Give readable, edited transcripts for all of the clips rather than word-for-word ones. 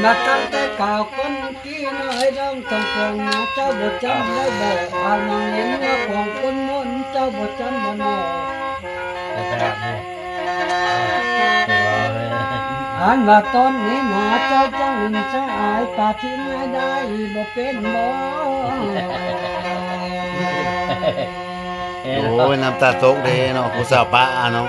มาตั้งแต่ก่าวคนกี้น้อยร้องต้องกองนะเจ้าบ่จำได้บ่มองเห็นว่าของคนมนเจ้าบ่จำบ่นอมาตอนนี้หนาเจ้าจังลินจะอายป่าที่ไม่ได้บ่เป็นบ่โอ้ยน้ำตาตกเด้เนาะผู้สาวป้าเนาะ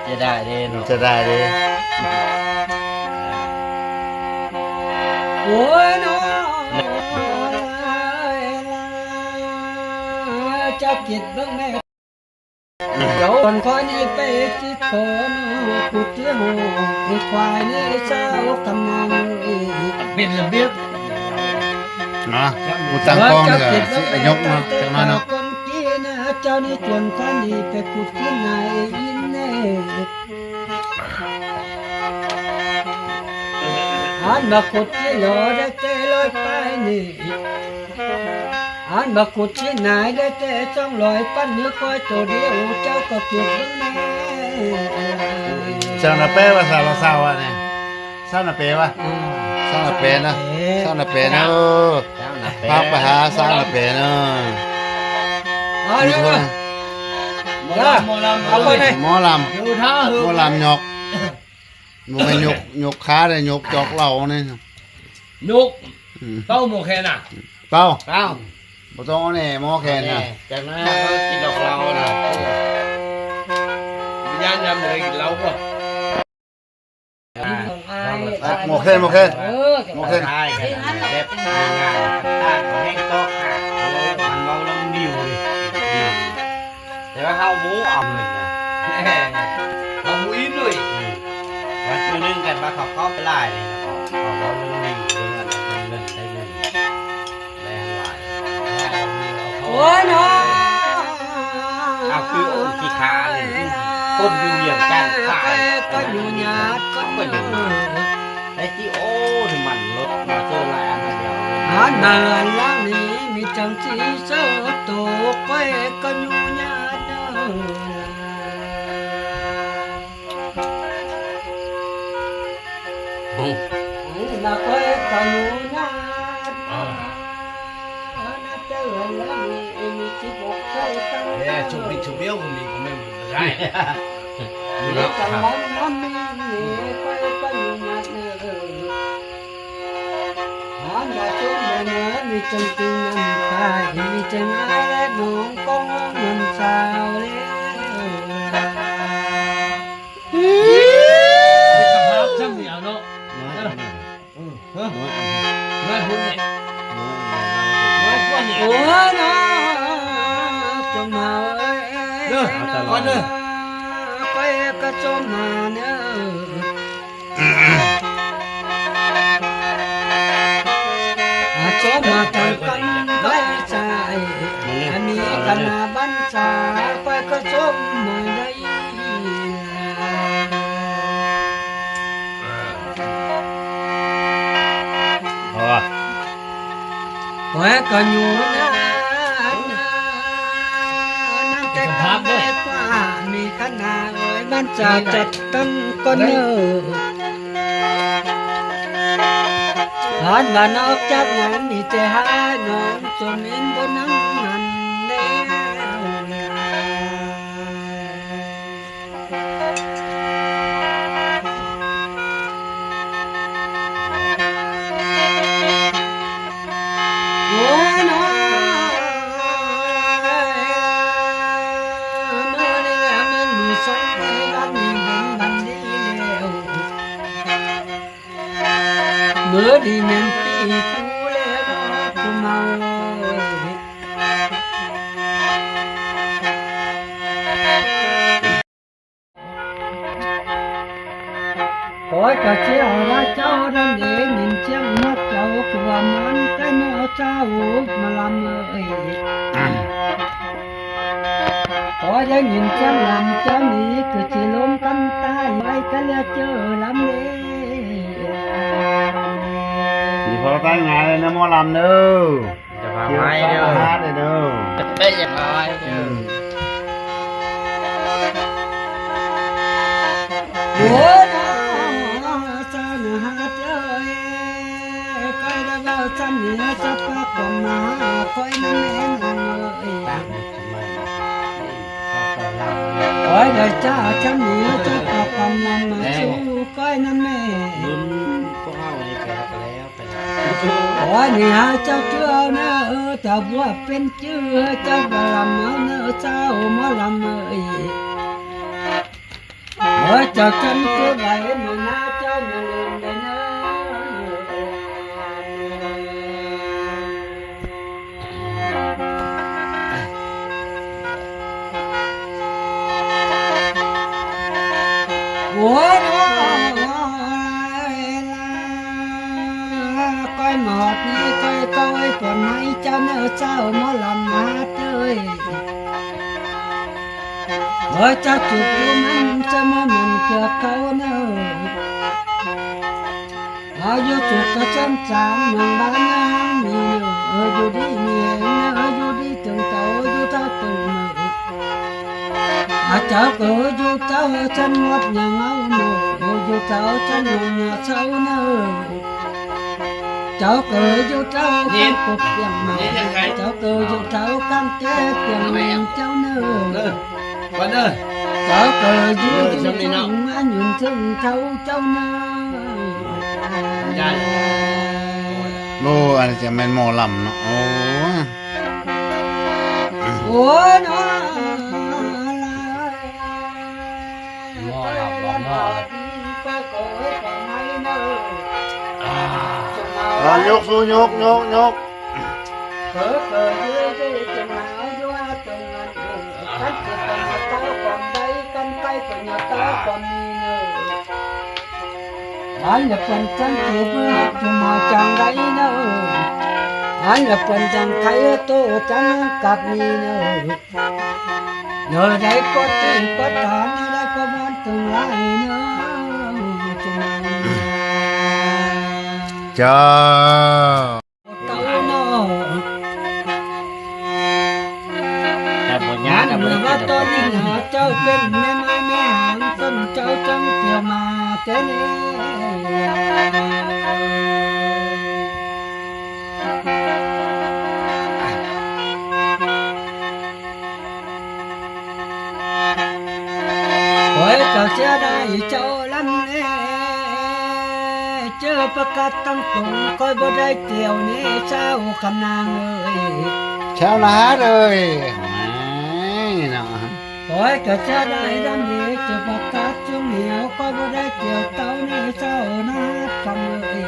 จะได้เด้เนาะจะได้เด้โอ้ยน้องเจ้าคิดเบิ่งแม่เจ้าคนคอยนี่ไปจิตโตนกุดที่หูอีควายนี่เจ้าทำนองเป็นระเบียบเนาะผู้ตั้งกองนี่ก็สิยกเนาะจังนั้นเนาะคนกี้นะเจ้านี่จวนคันนี่ไปกุดที่ไหนอินเน่มาขุดที่หล่อได้แต่ลอยไปนี่มาขุดที่ไหนได้แต่จ้องลอยปั้นเนื้อคอยตัวเดียวเจ้าก็เก็บเบิ่งแม่เจ้าน่ะเป้ว่าสาวๆอ่ะนี่เจ้าน่ะเป้ว่าเจ้าน่ะเป้นะเจ้าน่ะเป้นะพาไปหาเจ้าน่ะเป้นะมีคนหมอลำเอาไปไหนหมอลำอยู่ท่าหือหมอลำยกบ่แม่นยกขาได้ยกจอกเหล่านี่นุกเต้าหมูแคนอ่ะเป้าบ่ต้องเอาแน่หมอแคนน่ะจากนั้นเขากินดอกเราน่ะย่านยำเลยกินเราก็หมอแคนหมอแคนแบบง่ายๆตั้งของแห้งโต๊ะมันเมาลงดิวดิแต่ว่าเขาหมูอ่อมเลยนะเขาหมูอินเลยวันตัวนึงกันมาเขาเข้าไปไล่เลยนะเขาเมาลงดิวเรื่องอะไรเงินได้เงินแรงหลายโอ้ยน้องเอาคือองค์ขี้ขาเลยต้นอยู่อย่างกันขายก็อยู่หยาดก็อยู่ไอ้ที่โอ้ถึงมันรถมาเจอแรงมาเดียวเดินล่างนี้มีจังสีเสื้อโตก้อยก็อยู่หยาดมาก้อยก็อยู่หยาดเดินล่างนี้มีที่บอกใส่ตั้งชุบเบี้ยวมีก็ไม่ได้มีกันล้ำมีก้อยก็อยู่หยาดมาชมเนื้อมีจังตีน้ำตามีจังไอ้และน้องก็เงินสาวเลยกับภาพช่างเดียวเนาะน้อยพุ่นเนี่ยน้อยกว่านี่โอ้ยน้อจงมาเด้อก่อนเด้อไปก็จงมาเนื้อชมมาทำกันได้ใจมีกันมาบัญชาไปก็ชมมาได้ไว้ก็อยู่นะนั่งแต่กันได้กว่ามีขนาดบัญชาจัดตั้งก็เนื้อว่านอกจากนั้นนี่จะหาน้องจนเห็นบนนั้นโอ้ยน้องเมื่อนี่แหละมันมีสองบันนี้เป็นบันดีแล้วเมื่อดีมันปีกูแล้วกูเมาขอจะเชี่ยวว่าเจ้าดันเองยินเชียงนกเจ้าคือว่ามันแต่เนื้อเจ้ามาลำเลยขอได้ยินเชียงลำเจ้านี้คือจะล้มกันตายไว้กันแล้วเจอลำเลยนี่พอตั้งงานเลยนะหมอลำเด้อจะพาไม้เด้อเด้อจะพาไม้เด้อโอ้ยสานา ฮัดเลยคอยได้เบาจำเหนือจะปากก็มาคอยนั่นแม่นเลย ต่างหมดทำไมพอแต่เรา คอยได้จ้าจำเหนือจะปากก็มาสู้คอยนั่นแม่ ลุ้นพวกเราอันนี้แกไปแล้วไปแล้ว คอยนี่หาเจ้าเชื่อเนอเจ้าบัวเป็นชื่อเจ้าบลำเอาเนอเจ้าหมอลำเอ้ยเจ้าจำคือไหวมือหน้าเจ้าอย่าลืมเลยเนอ โอ้ยน้อยก้อยหมอดนี่ก้อยก้อยปนให้เจ้าเนื้อเจ้าหมอลำมาเต้ยเจ้าจุกอยู่มันจะมามันเกือเขาเนื้ออายุจุกก็จำจำเมืองบ้านนางมีเนื้ออยู่ดีมีเนื้ออยู่ดีตึงเต่าอยู่เท่าตึงมือ เจ้าก็อยู่เจ้าฉันหมดอย่างเอาหนูอยู่เจ้าฉันหงอย่าเช้าเนอเจ้าก็อยู่เจ้ากันปกเปียงมาเจ้าก็อยู่เจ้ากันแก้เปียงเจ้าเนอ วันเด้อ เจ้าก็อยู่ถึงมาหยุ่นถึงเจ้าเจ้าเนอ โอ้อันนี้จะเป็นหมอลำเนาะโอ้ โอ้ยน้อ หม้อหลับหม้อ ก็โกยก็ไม่เนอ ยกสู้ยก เกิดยืดจะมาอยู่ว่าตรงนั้นกันจะต้องมาเต้าความใดกันไปก็อย่าเต้าความมีเนออันละเป็นจังเก็บจะมาจังไรเนออันละเป็นจังไทยโตจังกับมีเนอเนอได้ก็ตื่นก็ตานได้ก็มันตึงไรเนอจะมา จ้า เต้าเนอ แต่บน งาย าน กับ เมื่ เมื่ อ อ ว่า ว่า ต ต อ อน น นี้ นี้ หาเจ้าเป็นแม่ไม้แม่หางต้นเจ้าจังเกี่ยวมาแต่เนี่ยโอ้ยเจ้าเสียได้เจ้าลำเล่เจอประกาศตั้งตรงคอยบ่ได้เกี่ยวนี่เจ้าคำนางเอ้ย เช้านาเลยเนาะ โอ้ยก็จะได้ดำดีจะประกาศจุงเหนียวก็บ่ได้เกี่ยวเต้าในเจ้านะทำเลย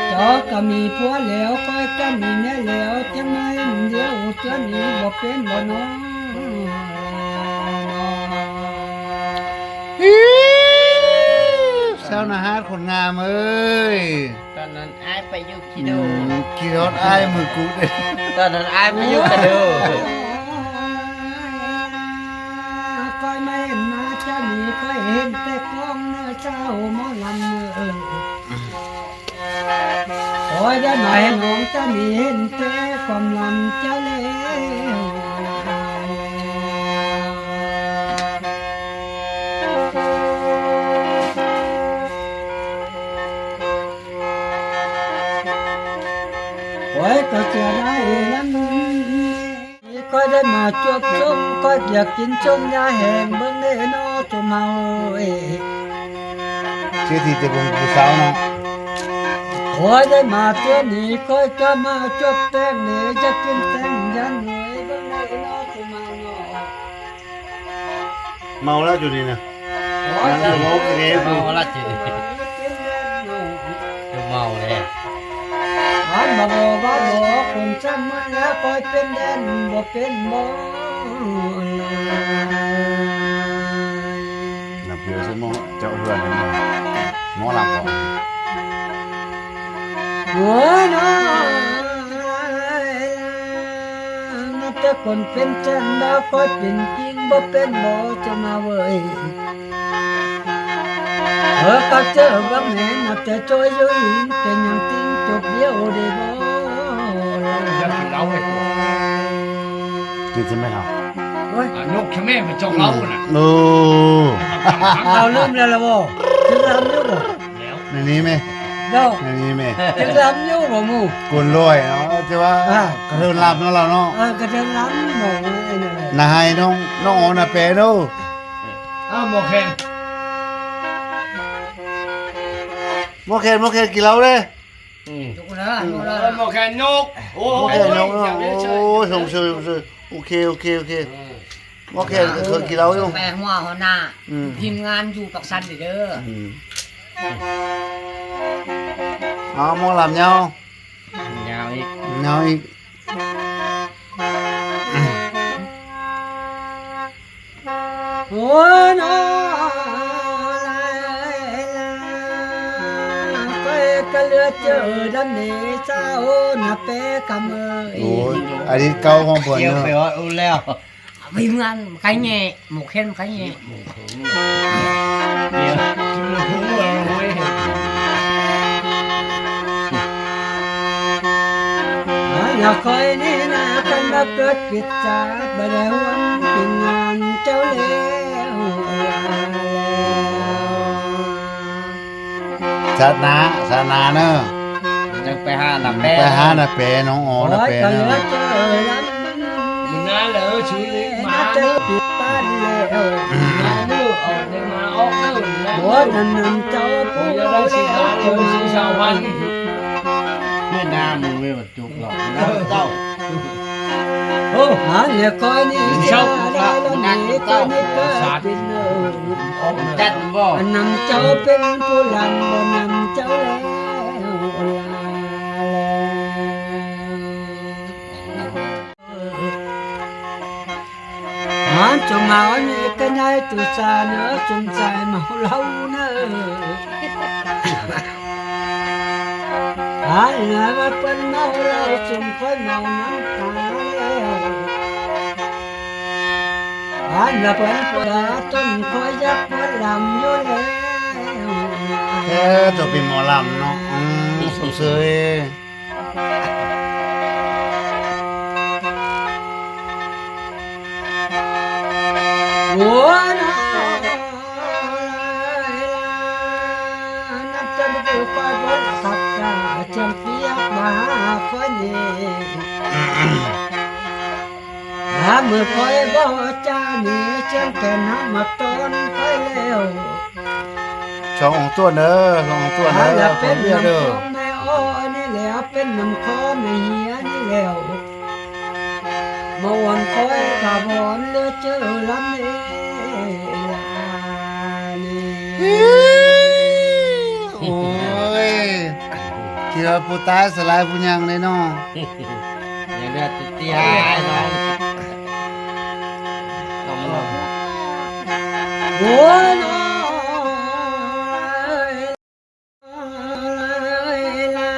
เจ้าก็มีผัวแล้วก็ก็มีแม่แล้วจะไม่เดียวจะหนีบ่เป็นบ่น้อง เช้านาคนงามเอ้ย ตอนนั้นไอ้ไปยุคคิโด ขี่รถอ้ายมือกูเด้ ตอนนั้นไอ้ไปยุคกระโด คอยไม่เห็นมาจะมีคอยเห็นแต่กล้องเนื้อเจ้าหมอลำเนื้อโอ้ยได้หน่อยน้องจะมีเห็นแต่ความลำเจ้าแล้ว โอ้ยก็จะได้นั้นก็ได้มาจบชมก็อยากกินชมยาแห้งเบิ่งได้นอจมเมาเอ้ย ชื่อที่จะเป็นผู้สาวเนาะ โอ้ยได้มาเที่ยวนี้ก็จะมาจบแตงนี่จะกินแตงยันหน่วยเบิ่งได้นอจมเมาเนาะ เมาแล้วจุดนี้นะ โอ้ย นั่งสมองเรียน เมาละจี กินแดงเนาะ เมาเลย อันบ่บ่คนจำมันแล้วคอยเป็นแดนบ่เป็นบ่ นับเดียวใช่ไหมเจ้าเพื่อนเลยหมอลำก่อน โอ้ยน้อยนับแต่คนเป็นจันดาวคอยเป็นจริงบ่เป็นบ่จะมาเว้ยก็เจอว่าแม่นับแต่จอยอยู่อิงแต่ยังติ้งจบเดียวได้บ่ จะกินเหล้าให้กู กินใช่ไหมครับ โอ้ย เ นกชะแม่มันจองเล้าน่ะ โอ้ เอาเริ่มแล้วล่ะบ่ถึงลำอยู่บ่ แล้ว ในนี้ไหม เนาะ ในนี้ไหม ถึงลำอยู่บ่หมู่ กุนลอยเนาะใช่ว่ากระเทินลำเนาะเราเนาะ ก็ถึงลำบ่ไอ้นั่นแหละ นายน้องโอนาเปโน อ้าวหมอแคน โมเคนกี่เราเลย จุกนะจุกนะ หมอแคนนกโอ้ โม โห เคนน้องโอ้ส่งเสริมโอเคโมเคนเคยกี่เราอยู่ แปลหัวหัวหน้า อืม ทีมงานอยู่ปักสันเด้อ อ๋อมองลำnhau ยาวอีก nhauอีก โอ้นอลายลาก็ก็เลือเจอดำนี้เจ้าน่ะเปกำเอ้ย โอ้ยอันนี้เก่าของเพิ่น เกี่ยว เนาะ ไปว่าอุ้แล้ว ทีมงานใครแง่หมูเข้มใครแง่ เกี่ยว ที่มันหูเราเว้ย อย่าคอยนี่นะกันมาเกิดผิดจากบ่ได้วันเป็นงานเจ้าแล้ว ศาสนาเนอะ จังไปหาหลับแม่ ไปหาน่ะเปน้องโอ โอ้ น่ะ ย เป ก็ เน เหลือ อะ เจอลำ มึงนั่นเหรอชื่อเล็กมา น่าเจอผิดบ้านแล้ว เนื้อเอาในมาออกเนื้อแล้ว โอ้ยนั่นนั่นเจ้าผู้ จะ แล้ ได้สิหาว เจอสิชาววัน ไม่น่ามึงไม่บรรจุหรอกนะเจ้า โอ้หาเนี่ยคอยนี่เจ้าได้แล้วนี่คอยนี่เกิดเป็นเออ ออกเนื้อ จัดบ่ อันนำเจ้าเป็นผู้ลำบ่นำเจ้าแล้วหาจงมาอันนี้ก็ได้ตุสาเนอะจงใจเมาเหล้าเนอะหาเนื้อมาเป็นเมาเหล้าจงค่อยเมาน้ำตาแล้วหาเนื้อเป็นปลาต้นคอยยักษ์ลำอยู่แล้ว แค่ตัวเป็นหมอลำเนาะสงเสย หัวน้อยนับจนเป็นคอยบนขับกาเชียงเปียกมาคนนี้หามือคอยบ่จ้านี่เชียงแก่น้ำมาต้นคอยเร็ว ช่องตัวเด้อช่องตัว หา เด้ แล้ อ ว ค เป็น นเดียว น้ำ เด้อ ของแม่อ้อนี่แล้วเป็นน้ำคอแม่เหียนี่แล้วมาวันคอยกะบอนเลือเจอลำนี้ลานี่ โอ้ยคิดว่าผู้ตายสลายผู้ยังเลยเนาะ อย่างเดือดตีหายน้องต้องลง โอ้ยน้อยลา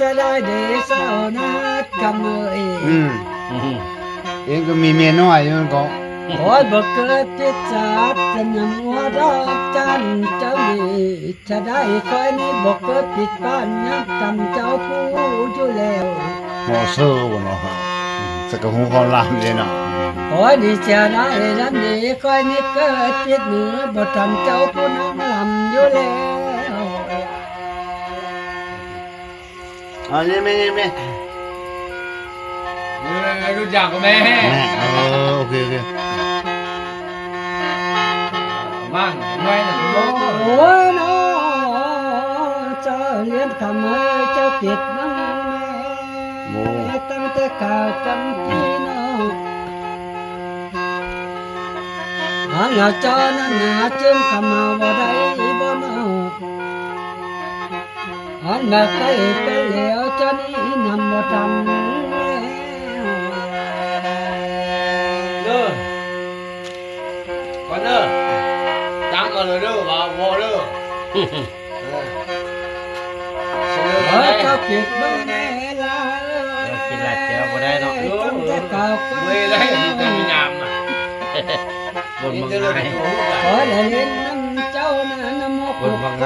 จะได้เดเศร้านัดกำเอ่ย เองก็มีเมียน้อยอยู่นั่นก็ โอ้ยบ่เกิดพิจัดจะนำหัวดอกจันเจ้านี่จะได้คอยนี่บ่เกิดผิดบ้านยังกำเจ้าผู้อยู่แล้ว หมอเซอร์บ่เนาะสักกะหูความลามเลยเนาะ โอ้ยนี่จะได้ลำนี้คอยนี่เกิดผิดเหนือบ่ทำเจ้าผู้น้องลำอยู่แล้ว อ๋อนี่แม่ รู้จักกับแม่ แม่โอเค บ้างไว้น่ะโอ้ โอ้ยน้อเจ้าเลี้ยงคำให้เจ้าผิดน้องแม่ตั้งแต่ข่าวกันพี่น้องอันละเจ้านั้นหาจึงคำมาบ่ได้บ่น้องอันละใครไปแล้วเจ้านี้นำบ่ทันแล้ว เด้อก่อนเด้อตั้งเอาเลยเด้อว่าวอเด้อเสนอ เอ มา อ ได้ เจ้าผิดบ้างแม่ลา กินหลายเจียวบ่ได้เนาะ ตั้งแต่ข่าวกัน เว้ยได้แต่มียามอ่ะ บน นี่ บาง จะเลย ไง โอ้โห ขอได้เล่นน้ำเจ้านะน้ำมก บนบางไง